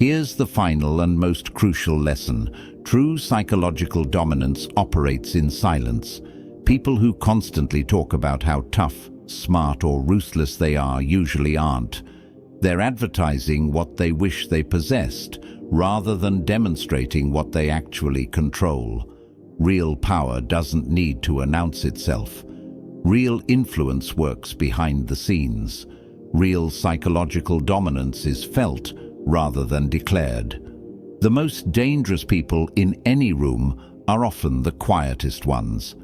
Here's the final and most crucial lesson. True psychological dominance operates in silence. People who constantly talk about how tough, smart, or ruthless they are usually aren't. They're advertising what they wish they possessed, rather than demonstrating what they actually control. Real power doesn't need to announce itself. Real influence works behind the scenes. Real psychological dominance is felt rather than declared. The most dangerous people in any room are often the quietest ones.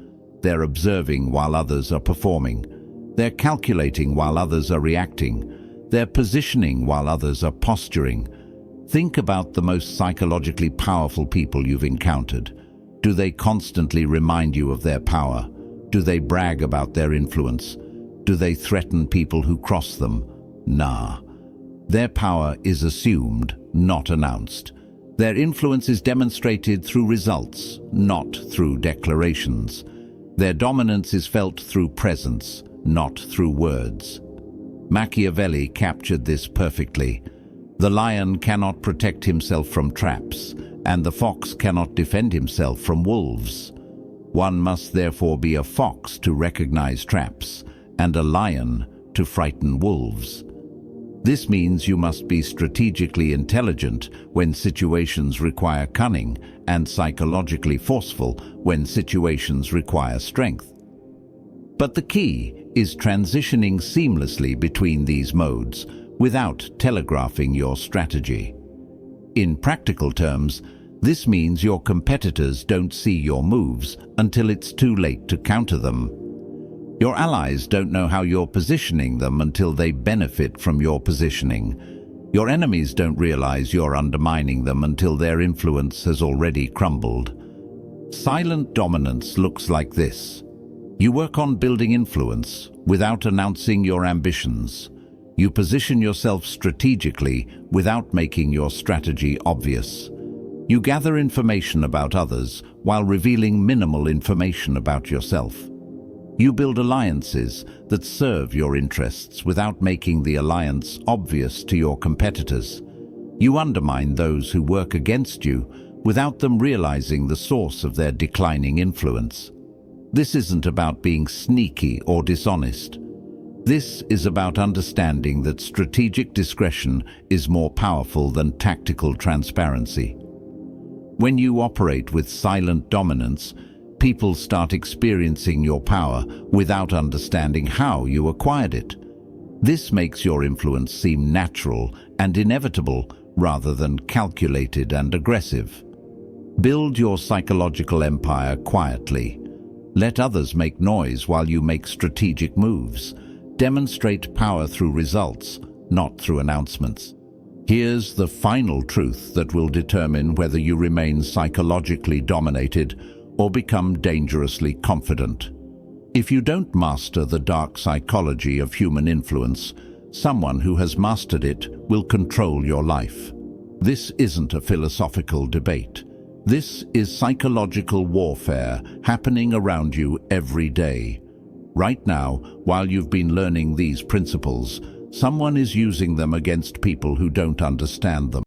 They're observing while others are performing. They're calculating while others are reacting. They're positioning while others are posturing. Think about the most psychologically powerful people you've encountered. Do they constantly remind you of their power? Do they brag about their influence? Do they threaten people who cross them? Nah. Their power is assumed, not announced. Their influence is demonstrated through results, not through declarations. Their dominance is felt through presence, not through words. Machiavelli captured this perfectly. The lion cannot protect himself from traps, and the fox cannot defend himself from wolves. One must therefore be a fox to recognize traps, and a lion to frighten wolves. This means you must be strategically intelligent when situations require cunning, and psychologically forceful when situations require strength. But the key is transitioning seamlessly between these modes without telegraphing your strategy. In practical terms, this means your competitors don't see your moves until it's too late to counter them. Your allies don't know how you're positioning them until they benefit from your positioning. Your enemies don't realize you're undermining them until their influence has already crumbled. Silent dominance looks like this. You work on building influence without announcing your ambitions. You position yourself strategically without making your strategy obvious. You gather information about others while revealing minimal information about yourself. You build alliances that serve your interests without making the alliance obvious to your competitors. You undermine those who work against you without them realizing the source of their declining influence. This isn't about being sneaky or dishonest. This is about understanding that strategic discretion is more powerful than tactical transparency. When you operate with silent dominance, people start experiencing your power without understanding how you acquired it. This makes your influence seem natural and inevitable rather than calculated and aggressive. Build your psychological empire quietly. Let others make noise while you make strategic moves. Demonstrate power through results, not through announcements. Here's the final truth that will determine whether you remain psychologically dominated or become dangerously confident. If you don't master the dark psychology of human influence, someone who has mastered it will control your life. This isn't a philosophical debate. This is psychological warfare happening around you every day. Right now, while you've been learning these principles, someone is using them against people who don't understand them.